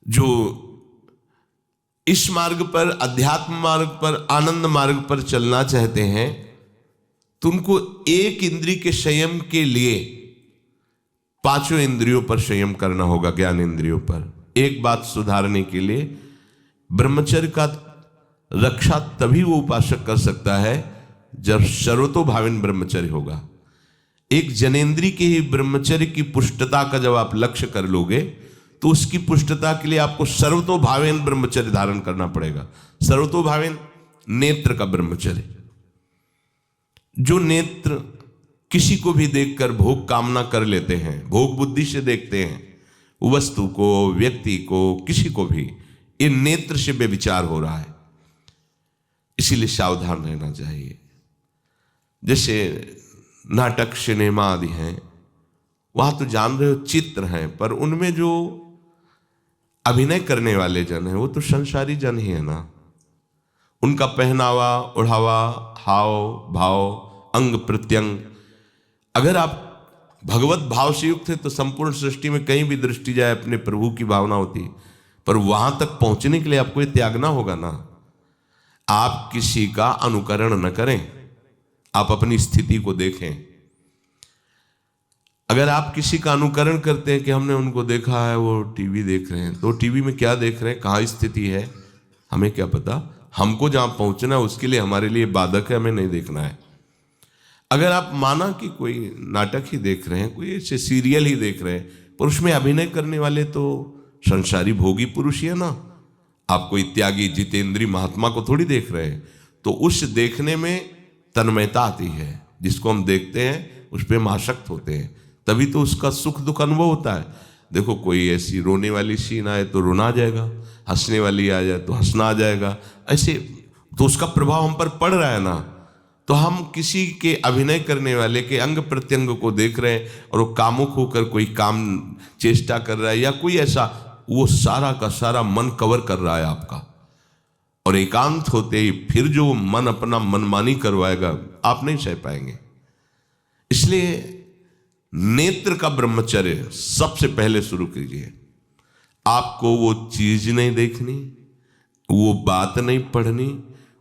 जो इस मार्ग पर, अध्यात्म मार्ग पर, आनंद मार्ग पर चलना चाहते हैं, तो उनको एक इंद्रिय के संयम के लिए पांचों इंद्रियों पर संयम करना होगा, ज्ञान इंद्रियों पर। एक बात सुधारने के लिए ब्रह्मचर्य का रक्षा तभी वो उपासक कर सकता है जब सर्वतोभाविन ब्रह्मचर्य होगा। एक जनेन्द्रीय के ही ब्रह्मचर्य की पुष्टता का जब आप लक्ष्य कर लोगे तो उसकी पुष्टता के लिए आपको सर्वतोभावेन ब्रह्मचर्य धारण करना पड़ेगा। सर्वतोभावेन नेत्र का ब्रह्मचर्य, जो नेत्र किसी को भी देखकर भोग कामना कर लेते हैं, भोग बुद्धि से देखते हैं वस्तु को, व्यक्ति को, किसी को भी, ये नेत्र से व्यभिचार हो रहा है। इसीलिए सावधान रहना चाहिए। जैसे नाटक, सिनेमा आदि हैं, वहां तो जान रहे हो चित्र हैं, पर उनमें जो अभिनय करने वाले जन हैं वो तो संसारी जन ही है ना। उनका पहनावा, ओढ़ावा, हाव भाव, अंग प्रत्यंग, अगर आप भगवत भाव से युक्त है तो संपूर्ण सृष्टि में कहीं भी दृष्टि जाए अपने प्रभु की भावना होती है। पर वहां तक पहुंचने के लिए आपको ये त्यागना होगा ना। आप किसी का अनुकरण न करें, आप अपनी स्थिति को देखें। अगर आप किसी का अनुकरण करते हैं कि हमने उनको देखा है, वो टीवी देख रहे हैं, तो टीवी में क्या देख रहे हैं, कहाँ स्थिति है, हमें क्या पता। हमको जहां पहुंचना है उसके लिए हमारे लिए बाधक है, हमें नहीं देखना है। अगर आप माना कि कोई नाटक ही देख रहे हैं, कोई ऐसे सीरियल ही देख रहे हैं, पर उसमें अभिनय करने वाले तो संसारी भोगी पुरुष ही है ना। आप कोई त्यागी जितेंद्रीय महात्मा को थोड़ी देख रहे हैं। तो उस देखने में तन्मयता आती है, जिसको हम देखते हैं उस पर हम आसक्त होते हैं, तभी तो उसका सुख दुख अनुभव होता है। देखो कोई ऐसी रोने वाली सीन आए तो रोना आ जाएगा, हंसने वाली आ जाए तो हंसना आ जाएगा, ऐसे तो उसका प्रभाव हम पर पड़ रहा है ना। तो हम किसी के अभिनय करने वाले के अंग प्रत्यंग को देख रहे हैं और वो कामुक होकर कोई काम चेष्टा कर रहा है या कोई ऐसा, वो सारा का सारा मन कवर कर रहा है आपका। और एकांत होते ही फिर जो मन अपना मनमानी करवाएगा, आप नहीं सह पाएंगे। इसलिए नेत्र का ब्रह्मचर्य सबसे पहले शुरू कीजिए। आपको वो चीज नहीं देखनी, वो बात नहीं पढ़नी,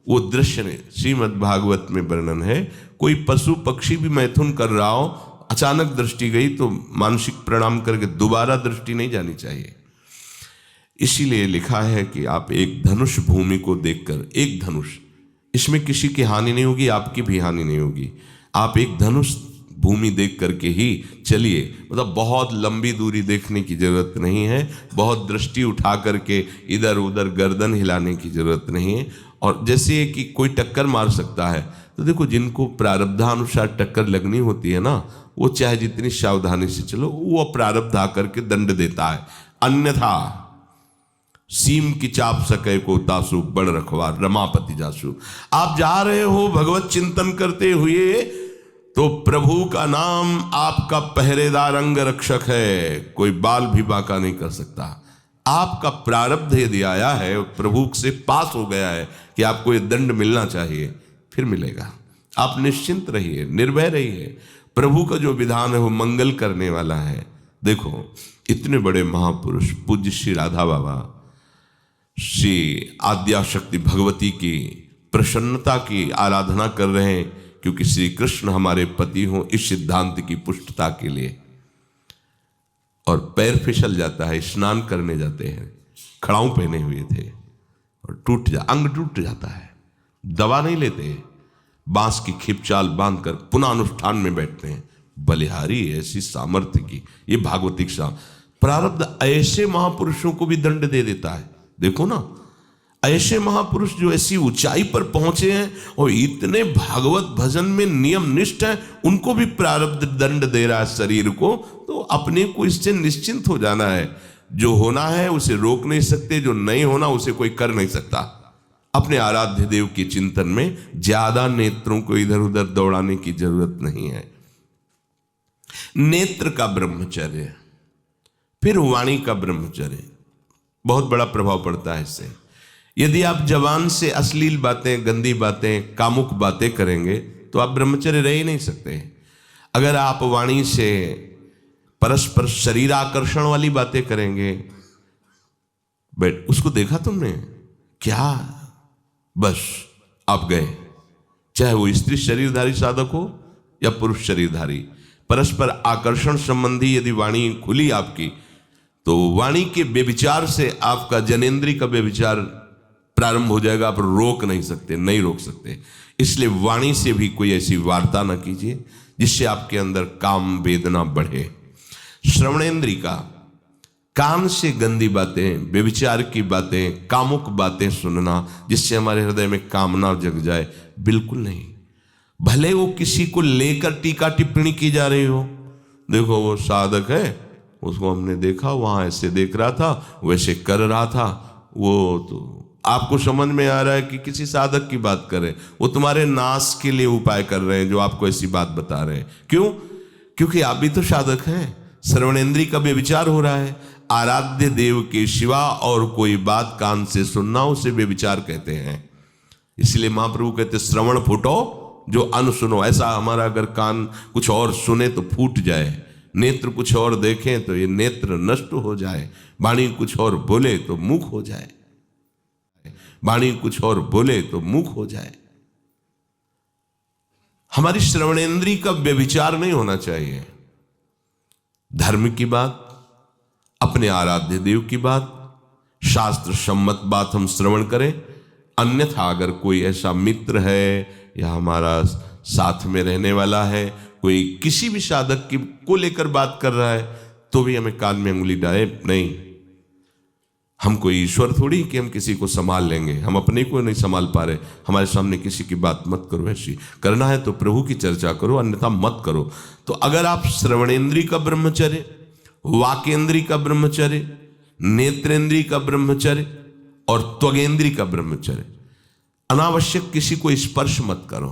वो दृश्य नहीं। श्रीमद् भागवत में वर्णन है, कोई पशु पक्षी भी मैथुन कर रहा हो, अचानक दृष्टि गई तो मानसिक प्रणाम करके दोबारा दृष्टि नहीं जानी चाहिए। इसीलिए लिखा है कि आप एक धनुष भूमि को देखकर, एक धनुष, इसमें किसी की हानि नहीं होगी, आपकी भी हानि नहीं होगी। आप एक धनुष भूमि देख करके ही चलिए। मतलब बहुत लंबी दूरी देखने की जरूरत नहीं है, बहुत दृष्टि उठा करके इधर उधर गर्दन हिलाने की जरूरत नहीं है। और जैसे कि कोई टक्कर मार सकता है, तो देखो जिनको प्रारब्धानुसार टक्कर लगनी होती है ना, वो चाहे जितनी सावधानी से चलो, वो प्रारब्ध आकर के दंड देता है। अन्यथा सीम की चाप सके को तासु, बड़ रखवार रमापति जासु। आप जा रहे हो भगवत चिंतन करते हुए, तो प्रभु का नाम आपका पहरेदार अंग रक्षक है, कोई बाल भी बांका नहीं कर सकता। आपका प्रारब्ध यदि आया है, प्रभु से पास हो गया है कि आपको ये दंड मिलना चाहिए, फिर मिलेगा। आप निश्चिंत रहिए, निर्भय रहिए। प्रभु का जो विधान है वो मंगल करने वाला है। देखो इतने बड़े महापुरुष पूज्य श्री राधा बाबा, श्री आद्याशक्ति भगवती की प्रसन्नता की आराधना कर रहे हैं, क्योंकि श्री कृष्ण हमारे पति हों, इस सिद्धांत की पुष्टता के लिए। और पैर फिसल जाता है, स्नान करने जाते हैं, खड़ाऊ पहने हुए थे और अंग टूट जाता है, दवा नहीं लेते, बांस की खिपचाल बांधकर पुनः अनुष्ठान में बैठते हैं। बलिहारी ऐसी सामर्थ्य की, ये भागवतिक प्रारब्ध ऐसे महापुरुषों को भी दंड दे देता है। देखो ना, ऐसे महापुरुष जो ऐसी ऊंचाई पर पहुंचे हैं और इतने भागवत भजन में नियम निष्ठ हैं, उनको भी प्रारब्ध दंड दे रहा है शरीर को। तो अपने को इससे निश्चिंत हो जाना है। जो होना है उसे रोक नहीं सकते, जो नहीं होना उसे कोई कर नहीं सकता। अपने आराध्य देव के चिंतन में ज्यादा नेत्रों को इधर उधर दौड़ाने की जरूरत नहीं है। नेत्र का ब्रह्मचर्य, फिर वाणी का ब्रह्मचर्य, बहुत बड़ा प्रभाव पड़ता है इससे। यदि आप जवान से अश्लील बातें, गंदी बातें, कामुक बातें करेंगे तो आप ब्रह्मचर्य रह ही नहीं सकते। अगर आप वाणी से परस्पर शरीर आकर्षण वाली बातें करेंगे, बैठ, उसको देखा तुमने क्या? बस आप गए। चाहे वो स्त्री शरीरधारी साधक हो या पुरुष शरीरधारी, परस्पर आकर्षण संबंधी यदि वाणी खुली आपकी, तो वाणी के व्यभिचार से आपका जनेंद्री का व्यभिचार प्रारंभ हो जाएगा। आप रोक नहीं सकते, नहीं रोक सकते। इसलिए वाणी से भी कोई ऐसी वार्ता ना कीजिए जिससे आपके अंदर काम वेदना बढ़े। श्रवणेंद्री का, कान से गंदी बातें, व्यभिचार की बातें, कामुक बातें सुनना जिससे हमारे हृदय में कामना जग जाए, बिल्कुल नहीं। भले वो किसी को लेकर टीका टिप्पणी की जा रही हो, देखो वो साधक है, उसको हमने देखा वहां ऐसे देख रहा था, वैसे कर रहा था, वो तो आपको समझ में आ रहा है कि किसी साधक की बात कर रहे हैं, वो तुम्हारे नाश के लिए उपाय कर रहे हैं जो आपको ऐसी बात बता रहे हैं। क्यों? क्योंकि आप भी तो साधक हैं। श्रवणेंद्री का व्यभिचार हो रहा है। आराध्य देव के सिवा और कोई बात कान से सुनना उसे व्यभिचार कहते हैं। इसलिए महाप्रभु कहते श्रवण फूटो जो अन्न सुनो। ऐसा हमारा अगर कान कुछ और सुने तो फूट जाए, नेत्र कुछ और देखें तो ये नेत्र नष्ट हो जाए, वाणी कुछ और बोले तो मुख हो जाए, वाणी कुछ और बोले तो मुख हो जाए। हमारी श्रवणेंद्री का व्यभिचार नहीं होना चाहिए। धर्म की बात, अपने आराध्य देव की बात, शास्त्र सम्मत बात हम श्रवण करें। अन्यथा अगर कोई ऐसा मित्र है या हमारा साथ में रहने वाला है, कोई किसी भी साधक की को लेकर बात कर रहा है, तो भी हमें कान में अंगुली डाले नहीं। हम कोई ईश्वर थोड़ी कि हम किसी को संभाल लेंगे, हम अपने को नहीं संभाल पा रहे। हमारे सामने किसी की बात मत करो, ऐसी करना है तो प्रभु की चर्चा करो, अन्यथा मत करो। तो अगर आप श्रवणेंद्री का ब्रह्मचर्य, वाकेंद्री का ब्रह्मचर्य, नेत्रेंद्री का ब्रह्मचर्य और त्वगेंद्री का ब्रह्मचर्य, अनावश्यक किसी को स्पर्श मत करो।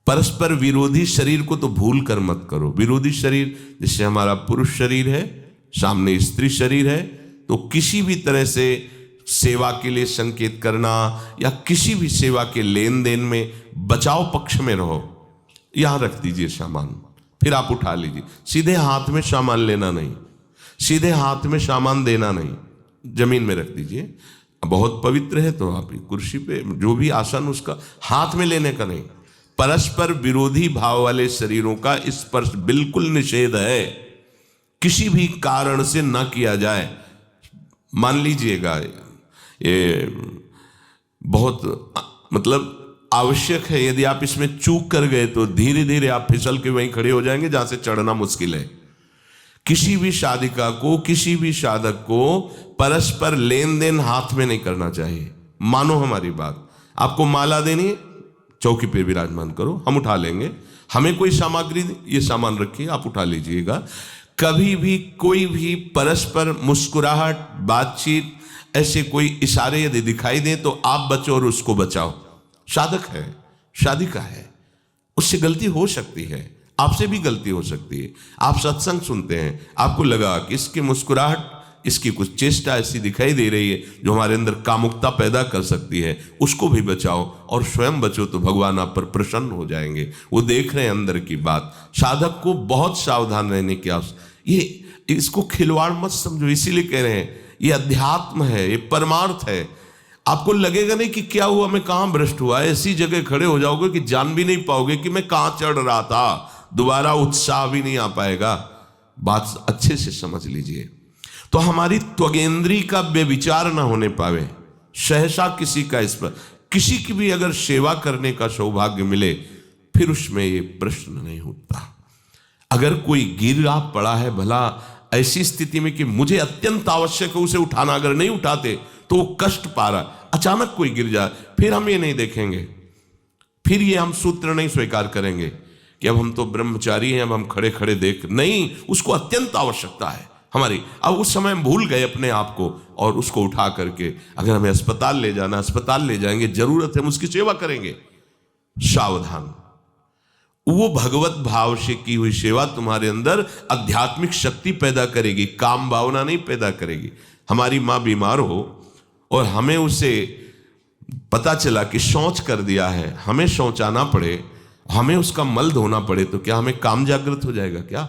परस्पर विरोधी शरीर को तो भूल कर मत करो। विरोधी शरीर जैसे हमारा पुरुष शरीर है, सामने स्त्री शरीर है, तो किसी भी तरह से सेवा के लिए संकेत करना या किसी भी सेवा के लेन देन में बचाव पक्ष में रहो। यहां रख दीजिए सामान, फिर आप उठा लीजिए। सीधे हाथ में सामान लेना नहीं, सीधे हाथ में सामान देना नहीं, जमीन में रख दीजिए। बहुत पवित्र है तो आप कुर्सी पे जो भी आसन उसका हाथ में लेने का नहीं। परस्पर विरोधी भाव वाले शरीरों का स्पर्श बिल्कुल निषेध है, किसी भी कारण से न किया जाए। मान लीजिएगा ये बहुत मतलब आवश्यक है, यदि आप इसमें चूक कर गए तो धीरे धीरे आप फिसल के वहीं खड़े हो जाएंगे जहां से चढ़ना मुश्किल है। किसी भी साधिका को, किसी भी साधक को परस्पर लेन देन हाथ में नहीं करना चाहिए। मानो हमारी बात, आपको माला देनी है, चौकी पे विराजमान करो, हम उठा लेंगे। हमें कोई सामग्री, ये सामान रखिए, आप उठा लीजिएगा। कभी भी कोई भी परस्पर मुस्कुराहट, बातचीत, ऐसे कोई इशारे यदि दिखाई दे तो आप बचो और उसको बचाओ। साधक है, साधिका है, उससे गलती हो सकती है, आपसे भी गलती हो सकती है। आप सत्संग सुनते हैं, आपको लगा कि इसकी मुस्कुराहट, इसकी कुछ चेष्टा ऐसी दिखाई दे रही है जो हमारे अंदर कामुकता पैदा कर सकती है, उसको भी बचाओ और स्वयं बचो, तो भगवान आप पर प्रसन्न हो जाएंगे। वो देख रहे हैं अंदर की बात। साधक को बहुत सावधान रहने की आवश्यकता। ये इसको खिलवाड़ मत समझो, इसीलिए कह रहे हैं ये अध्यात्म है, ये परमार्थ है। आपको लगेगा नहीं कि क्या हुआ, मैं कहां भ्रष्ट हुआ, ऐसी जगह खड़े हो जाओगे कि जान भी नहीं पाओगे कि मैं कहां चढ़ रहा था, दोबारा उत्साह भी नहीं आ पाएगा। बात अच्छे से समझ लीजिए। तो हमारी त्वगेंद्री का व्यभिचार ना होने पावे। सहसा किसी का इस पर, किसी की भी अगर सेवा करने का सौभाग्य मिले, फिर उसमें ये प्रश्न नहीं उठता। अगर कोई गिरा पड़ा है, भला ऐसी स्थिति में कि मुझे अत्यंत आवश्यक है उसे उठाना, अगर नहीं उठाते तो वो कष्ट पा रहा, अचानक कोई गिर जाए, फिर हम ये नहीं देखेंगे, फिर ये हम सूत्र नहीं स्वीकार करेंगे कि अब हम तो ब्रह्मचारी हैं, अब हम खड़े खड़े देख नहीं। उसको अत्यंत आवश्यकता है हमारी। अब उस समय हम भूल गए अपने आप को और उसको उठा करके अगर हमें अस्पताल ले जाना, अस्पताल ले जाएंगे, जरूरत है हम उसकी सेवा करेंगे। सावधान। वो भगवत भाव से की हुई सेवा तुम्हारे अंदर आध्यात्मिक शक्ति पैदा करेगी, काम भावना नहीं पैदा करेगी। हमारी माँ बीमार हो और हमें उसे पता चला कि शौच कर दिया है, हमें शौचाना पड़े, हमें उसका मल धोना पड़े, तो क्या हमें काम जागृत हो जाएगा? क्या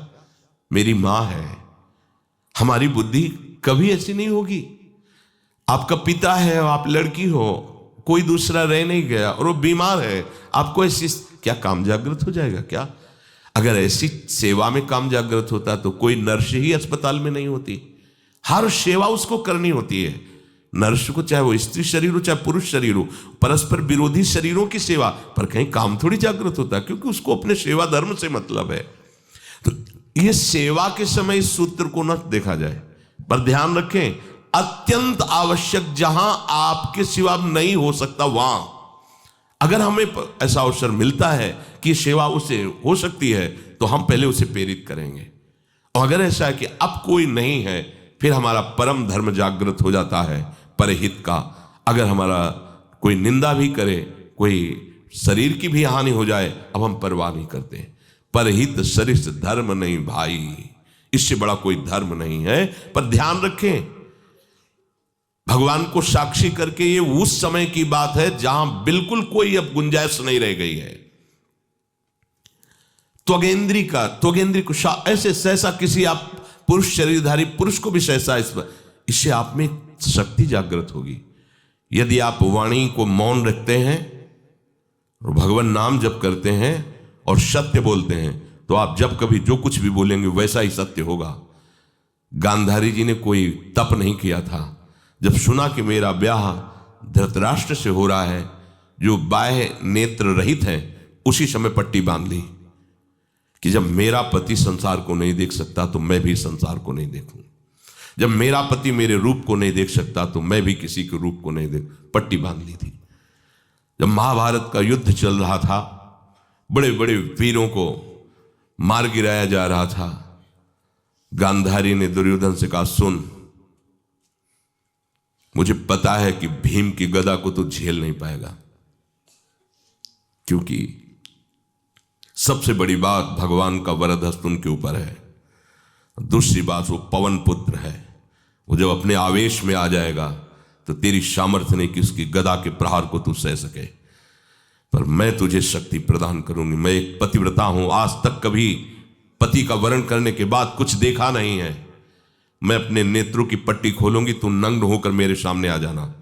मेरी माँ है। हमारी बुद्धि कभी ऐसी नहीं होगी। आपका पिता है और आप लड़की हो, कोई दूसरा रह नहीं गया और वो बीमार है, आपको ऐसी क्या काम जागृत हो जाएगा क्या? अगर ऐसी सेवा में काम जागृत होता तो कोई नर्स ही अस्पताल में नहीं होती। हर सेवा उसको करनी होती है, नर्स को, चाहे वो स्त्री शरीर हो चाहे पुरुष शरीर हो, परस्पर विरोधी शरीरों की सेवा, पर कहीं काम थोड़ी जागृत होता है, क्योंकि उसको अपने सेवा धर्म से मतलब है। तो ये सेवा के समय इस सूत्र को न देखा जाए, पर ध्यान रखें, अत्यंत आवश्यक जहां आपके सिवा नहीं हो सकता वहां अगर हमें ऐसा अवसर मिलता है कि सेवा उसे हो सकती है तो हम पहले उसे प्रेरित करेंगे। और अगर ऐसा है कि अब कोई नहीं है, फिर हमारा परम धर्म जागृत हो जाता है परहित का। अगर हमारा कोई निंदा भी करे, कोई शरीर की भी हानि हो जाए, अब हम परवाह नहीं करते। परहित सरिस धर्म नहीं भाई, इससे बड़ा कोई धर्म नहीं है। पर ध्यान रखें, भगवान को साक्षी करके ये उस समय की बात है जहां बिल्कुल कोई अब गुंजाइश नहीं रह गई है। त्वगेंद्री को ऐसे सहसा किसी आप पुरुष शरीरधारी पुरुष को भी सहसा इससे आप में शक्ति जागृत होगी। यदि आप वाणी को मौन रखते हैं और भगवान नाम जप करते हैं और सत्य बोलते हैं, तो आप जब कभी जो कुछ भी बोलेंगे वैसा ही सत्य होगा। गांधारी जी ने कोई तप नहीं किया था। जब सुना कि मेरा ब्याह धृतराष्ट्र से हो रहा है जो बाह्य नेत्र रहित हैं, उसी समय पट्टी बांध ली कि जब मेरा पति संसार को नहीं देख सकता तो मैं भी संसार को नहीं देखूं। जब मेरा पति मेरे रूप को नहीं देख सकता तो मैं भी किसी के रूप को नहीं देख, पट्टी बांध ली थी। जब महाभारत का युद्ध चल रहा था, बड़े बड़े वीरों को मार गिराया जा रहा था, गांधारी ने दुर्योधन से कहा, सुन, मुझे पता है कि भीम की गदा को तो झेल नहीं पाएगा, क्योंकि सबसे बड़ी बात भगवान का वरद हस्त उनके ऊपर है। दूसरी बात, वो पवन पुत्र है, वो जब अपने आवेश में आ जाएगा तो तेरी सामर्थ्य नहीं कि उसकी गदा के प्रहार को तू सह सके। पर मैं तुझे शक्ति प्रदान करूंगी। मैं एक पतिव्रता हूं, आज तक कभी पति का वरण करने के बाद कुछ देखा नहीं है। मैं अपने नेत्रों की पट्टी खोलूंगी, तू नग्न होकर मेरे सामने आ जाना।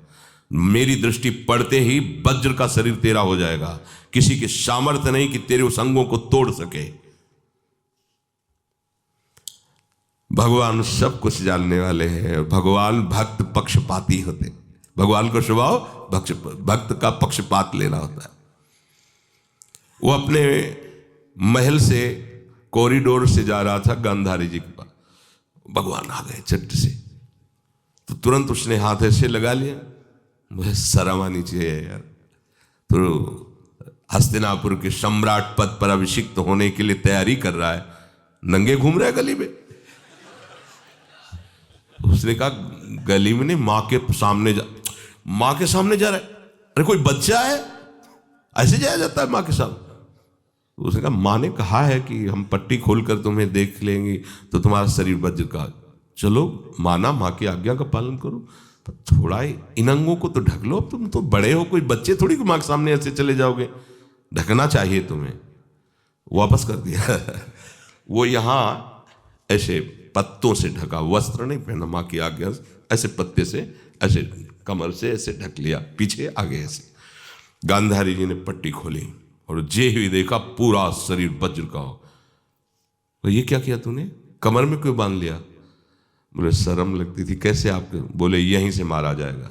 मेरी दृष्टि पड़ते ही वज्र का शरीर तेरा हो जाएगा। किसी के सामर्थ्य नहीं कि तेरे उस अंगों को तोड़ सके। भगवान सब कुछ जानने वाले हैं। भगवान भक्त पक्षपाती होते। भगवान को स्वभाव भक्त का पक्षपात लेना होता है। वो अपने महल से कॉरिडोर से जा रहा था गांधारी जी के पास, भगवान आ गए झट से, तो तुरंत उसने हाथ ऐसे लगा लिया। मुझे शर्म आनी चाहिए यार, तो हस्तिनापुर के सम्राट पद पर अभिषिक्त होने के लिए तैयारी कर रहा है, नंगे घूम रहा है गली में। उसने कहा, गली में नहीं, माँ के सामने जा रहा है। अरे कोई बच्चा है, ऐसे जाया जाता है माँ के सामने? उसने कहा, माँ ने कहा है कि हम पट्टी खोलकर तुम्हें देख लेंगे तो तुम्हारा शरीर वज्र का। चलो माना, माँ की आज्ञा का पालन करो, पर थोड़ा इन अंगों को तो ढक लो। तुम तो बड़े हो, कोई बच्चे थोड़ी माँ के सामने ऐसे चले जाओगे, ढकना चाहिए तुम्हें। वापस कर दिया। वो यहाँ ऐसे पत्तों से ढका, वस्त्र नहीं पहना, माँ की आज्ञा ऐसे पत्ते से ऐसे कमर से ऐसे ढक लिया, पीछे आगे ऐसे। गांधारी जी ने पट्टी खोली और जे ही देखा पूरा शरीर वज्र का हो। तो ये क्या किया तूने, कमर में क्यों बांध लिया? मुझे शर्म लगती थी। कैसे आपके? बोले यहीं से मारा जाएगा।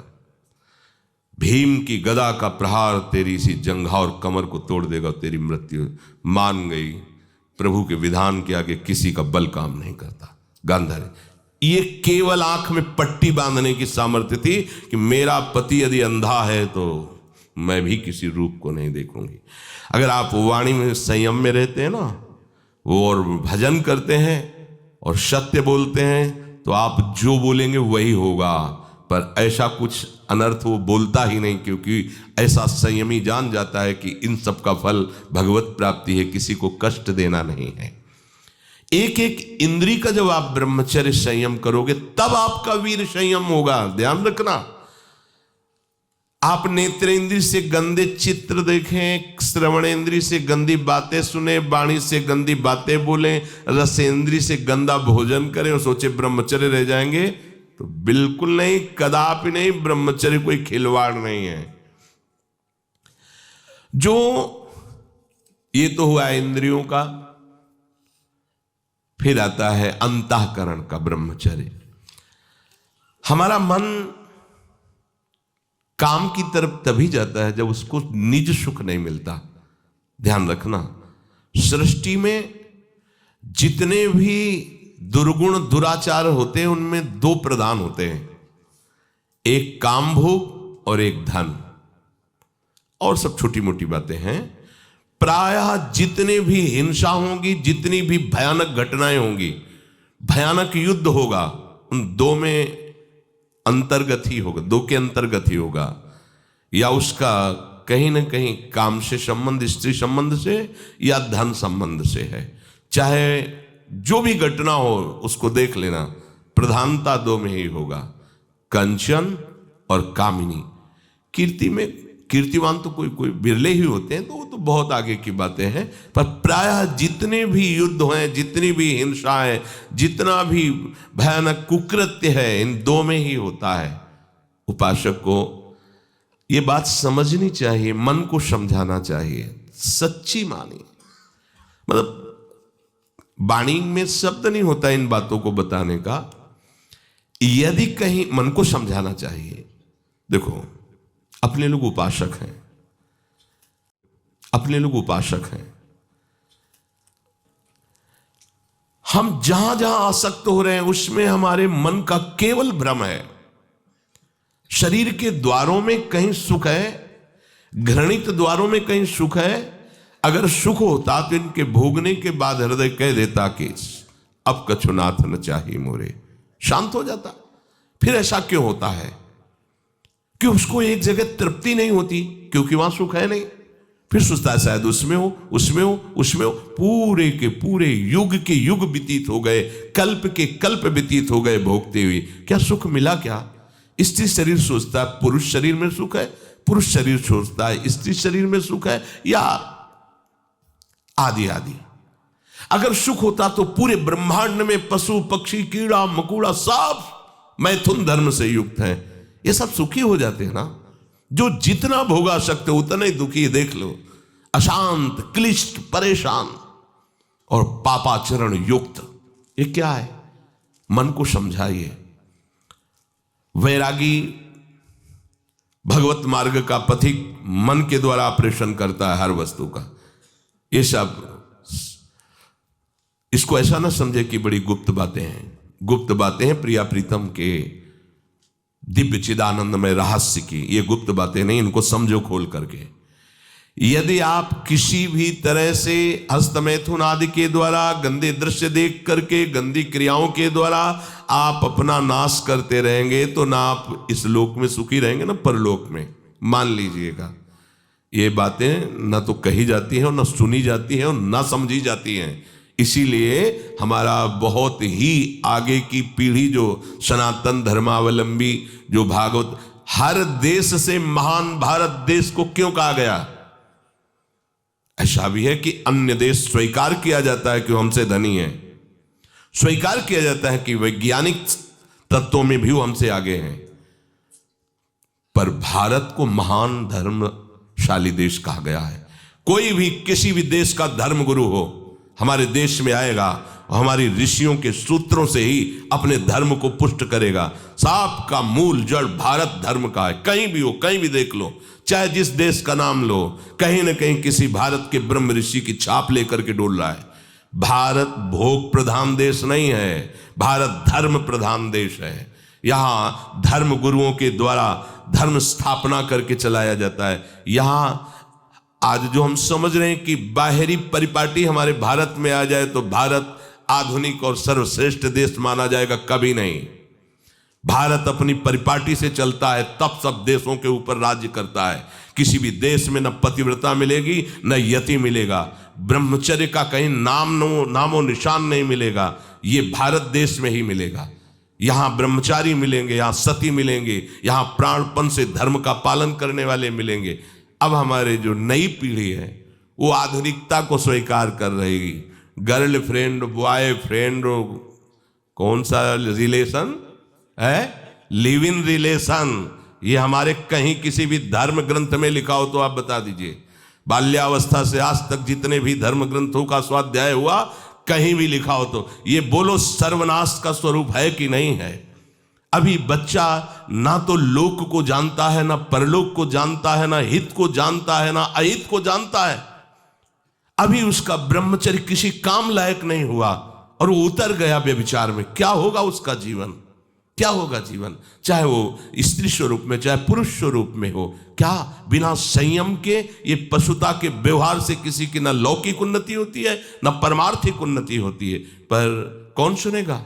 भीम की गदा का प्रहार तेरी इसी जंघा और कमर को तोड़ देगा, तेरी मृत्यु। मान गई, प्रभु के विधान के आगे किसी का बल काम नहीं करता। गांधारी, ये केवल आंख में पट्टी बांधने की सामर्थ्य थी कि मेरा पति यदि अंधा है तो मैं भी किसी रूप को नहीं देखूंगी। अगर आप वाणी में संयम में रहते हैं ना, वो और भजन करते हैं और सत्य बोलते हैं, तो आप जो बोलेंगे वही होगा। पर ऐसा कुछ अनर्थ वो बोलता ही नहीं, क्योंकि ऐसा संयमी जान जाता है कि इन सब का फल भगवत प्राप्ति है, किसी को कष्ट देना नहीं है। एक एक इंद्री का जब आप ब्रह्मचर्य संयम करोगे तब आपका वीर संयम होगा। ध्यान रखना, आप नेत्रेंद्री से गंदे चित्र देखें, श्रवणेंद्री से गंदी बातें सुने, वाणी से गंदी बातें बोलें, रसेंद्री से गंदा भोजन करें और सोचे ब्रह्मचर्य रह जाएंगे, तो बिल्कुल नहीं, कदापि नहीं। ब्रह्मचर्य कोई खिलवाड़ नहीं है। जो ये तो हुआ इंद्रियों का, फिर आता है अंतःकरण का ब्रह्मचर्य। हमारा मन काम की तरफ तभी जाता है जब उसको निज सुख नहीं मिलता। ध्यान रखना, सृष्टि में जितने भी दुर्गुण दुराचार होते हैं उनमें दो प्रधान होते हैं, एक काम भोग और एक धन, और सब छोटी मोटी बातें हैं। प्रायः जितने भी हिंसा होंगी, जितनी भी भयानक घटनाएं होंगी, भयानक युद्ध होगा, उन दो में अंतर्गत ही होगा, दो के अंतर्गत ही होगा। या उसका कहीं ना कहीं काम से संबंध, स्त्री संबंध से या धन संबंध से है। चाहे जो भी घटना हो उसको देख लेना, प्रधानता दो में ही होगा, कंचन और कामिनी। कीर्ति में कीर्तिवान तो कोई कोई बिरले ही होते हैं, तो वो तो बहुत आगे की बातें हैं। पर प्रायः जितने भी युद्ध हैं, जितनी भी हिंसा है, जितना भी भयानक कुकृत्य है, इन दो में ही होता है। उपासक को ये बात समझनी चाहिए, मन को समझाना चाहिए, सच्ची मानी। मतलब वाणी में शब्द नहीं होता इन बातों को बताने का, यदि कहीं मन को समझाना चाहिए। देखो, अपने लोग उपासक हैं, अपने लोग उपासक हैं। हम जहां जहां आसक्त हो रहे हैं उसमें हमारे मन का केवल भ्रम है। शरीर के द्वारों में कहीं सुख है, घृणित द्वारों में कहीं सुख है। अगर सुख होता तो इनके भोगने के बाद हृदय कह देता कि अब कछुनाथ न चाहिए मोरे, शांत हो जाता। फिर ऐसा क्यों होता है कि उसको एक जगह तृप्ति नहीं होती? क्योंकि वहां सुख है नहीं। फिर सोचता है शायद उसमें हो, उसमें हो, उसमें हो। पूरे के पूरे युग के युग व्यतीत हो गए, कल्प के कल्प व्यतीत हो गए भोगते हुए। क्या सुख मिला? क्या स्त्री शरीर सोचता है पुरुष शरीर में सुख है, पुरुष शरीर सोचता है स्त्री शरीर में सुख है, या आदि आदि। अगर सुख होता तो पूरे ब्रह्मांड में पशु पक्षी कीड़ा मकोड़ा सब मैथुन धर्म से युक्त हैं, ये सब सुखी हो जाते हैं ना। जो जितना भोगा सकते उतना ही दुखी। देख लो, अशांत, क्लिष्ट, परेशान और पापाचरण युक्त। ये क्या है? मन को समझाइए। वैरागी भगवत मार्ग का पथिक मन के द्वारा ऑपरेशन करता है हर वस्तु का। ये सब, इसको ऐसा ना समझे कि बड़ी गुप्त बातें हैं। गुप्त बातें हैं प्रिया प्रीतम के दिव्य चिदानंदमय रहस्य की। ये गुप्त बातें नहीं, इनको समझो खोल करके। यदि आप किसी भी तरह से हस्तमैथुन आदि के द्वारा, गंदे दृश्य देख करके, गंदी क्रियाओं के द्वारा आप अपना नाश करते रहेंगे तो ना आप इस लोक में सुखी रहेंगे ना परलोक में। मान लीजिएगा, ये बातें ना तो कही जाती हैं और ना सुनी जाती हैं और ना समझी जाती हैं। इसीलिए हमारा बहुत ही आगे की पीढ़ी जो सनातन धर्मावलंबी, जो भागवत, हर देश से महान भारत देश को क्यों कहा गया? ऐसा भी है कि अन्य देश स्वीकार किया जाता है कि वो हमसे धनी है, स्वीकार किया जाता है कि वैज्ञानिक तत्वों में भी वो हमसे आगे हैं, पर भारत को महान धर्मशाली देश कहा गया है। कोई भी किसी भी देश का धर्मगुरु हो हमारे देश में आएगा और हमारी ऋषियों के सूत्रों से ही अपने धर्म को पुष्ट करेगा। सांप का मूल जड़ भारत धर्म का है। कहीं भी हो, कहीं भी देख लो, चाहे जिस देश का नाम लो, कहीं ना कहीं किसी भारत के ब्रह्म ऋषि की छाप लेकर के डोल रहा है। भारत भोग प्रधान देश नहीं है, भारत धर्म प्रधान देश है। यहाँ धर्म गुरुओं के द्वारा धर्म स्थापना करके चलाया जाता है। यहाँ आज जो हम समझ रहे हैं कि बाहरी परिपाटी हमारे भारत में आ जाए तो भारत आधुनिक और सर्वश्रेष्ठ देश माना जाएगा, कभी नहीं। भारत अपनी परिपाटी से चलता है, तब सब देशों के ऊपर राज्य करता है। किसी भी देश में न पतिव्रता मिलेगी न यति मिलेगा, ब्रह्मचर्य का कहीं नामो निशान नहीं मिलेगा। ये भारत देश में ही मिलेगा। यहाँ ब्रह्मचारी मिलेंगे, यहाँ सती मिलेंगे, यहाँ प्राणपण से धर्म का पालन करने वाले मिलेंगे। अब हमारे जो नई पीढ़ी है वो आधुनिकता को स्वीकार कर रही। गर्लफ्रेंड, बॉयफ्रेंड, कौन सा रिलेशन, है लिव इन रिलेशन। ये हमारे कहीं किसी भी धर्म ग्रंथ में लिखा हो तो आप बता दीजिए। बाल्यावस्था से आज तक जितने भी धर्म ग्रंथों का स्वाध्याय हुआ, कहीं भी लिखा हो तो ये बोलो सर्वनाश का स्वरूप है कि नहीं है। अभी बच्चा ना तो लोक को जानता है, ना परलोक को जानता है, ना हित को जानता है, ना अहित को जानता है। अभी उसका ब्रह्मचर्य किसी काम लायक नहीं हुआ और वो उतर गया व्यभिचार में। क्या होगा उसका जीवन, क्या होगा जीवन, चाहे वो स्त्री स्वरूप में चाहे पुरुष स्वरूप में हो। क्या बिना संयम के ये पशुता के व्यवहार से किसी की ना लौकिक उन्नति होती है ना परमार्थिक उन्नति होती है। पर कौन सुनेगा?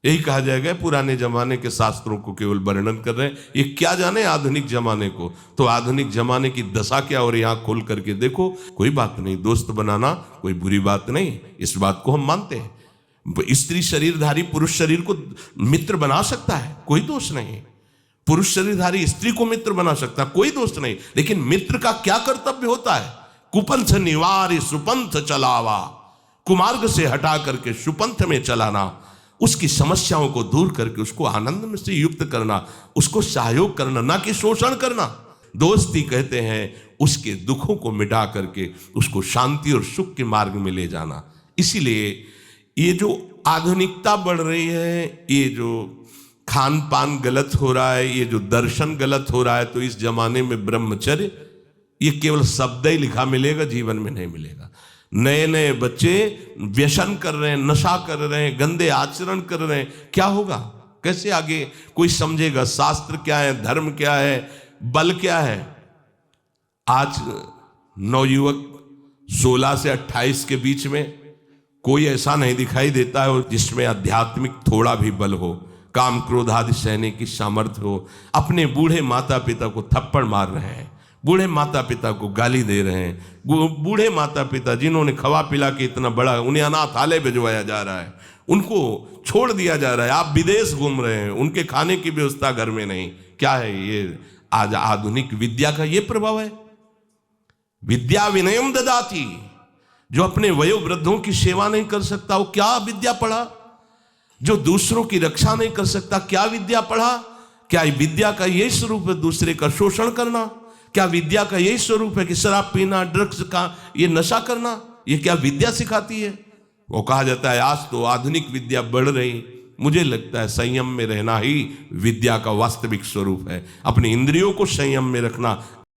यही कहा जाएगा पुराने जमाने के शास्त्रों को केवल वर्णन कर रहे हैं, ये क्या जाने आधुनिक जमाने को। तो आधुनिक जमाने की दशा क्या हो रही है, आंख खोल करके देखो। कोई बात नहीं, दोस्त बनाना कोई बुरी बात नहीं, इस बात को हम मानते हैं। स्त्री शरीरधारी पुरुष शरीर को मित्र बना सकता है, कोई दोष नहीं। पुरुष शरीरधारी स्त्री को मित्र बना सकता है, कोई दोष नहीं। लेकिन मित्र का क्या कर्तव्य होता है? कुपंथ निवार सुपंथ चलावा, कुमार्ग से हटा करके सुपंथ में चलाना, उसकी समस्याओं को दूर करके उसको आनंद में से युक्त करना, उसको सहयोग करना, ना कि शोषण करना। दोस्ती कहते हैं उसके दुखों को मिटा करके उसको शांति और सुख के मार्ग में ले जाना। इसीलिए ये जो आधुनिकता बढ़ रही है, ये जो खान पान गलत हो रहा है, ये जो दर्शन गलत हो रहा है, तो इस जमाने में ब्रह्मचर्य ये केवल शब्द ही लिखा मिलेगा, जीवन में नहीं मिलेगा। नए नए बच्चे व्यसन कर रहे हैं, नशा कर रहे हैं, गंदे आचरण कर रहे हैं। क्या होगा, कैसे आगे कोई समझेगा शास्त्र क्या है, धर्म क्या है, बल क्या है? आज नवयुवक 16 से 28 के बीच में कोई ऐसा नहीं दिखाई देता है जिसमें आध्यात्मिक थोड़ा भी बल हो, काम क्रोध आदि सहने की सामर्थ्य हो। अपने बूढ़े माता पिता को थप्पड़ मार रहे हैं, बूढ़े माता पिता को गाली दे रहे हैं, बूढ़े माता पिता जिन्होंने खवा पिला के इतना बड़ा, उन्हें अनाथालय भिजवाया जा रहा है, उनको छोड़ दिया जा रहा है। आप विदेश घूम रहे हैं, उनके खाने की व्यवस्था घर में नहीं। क्या है ये? आज आधुनिक विद्या का ये प्रभाव है। विद्या विनयम ददाति, जो अपने वयोवृद्धों की सेवा नहीं कर सकता वो क्या विद्या पढ़ा? जो दूसरों की रक्षा नहीं कर सकता क्या विद्या पढ़ा? क्या विद्या का यही स्वरूप है दूसरे का शोषण करना? क्या विद्या का यही स्वरूप है कि शराब पीना, ड्रग्स का ये नशा करना? ये क्या विद्या सिखाती है? वो कहा जाता है आज तो आधुनिक विद्या बढ़ रही। मुझे लगता है संयम में रहना ही विद्या का वास्तविक स्वरूप है। अपने इंद्रियों को संयम में रखना,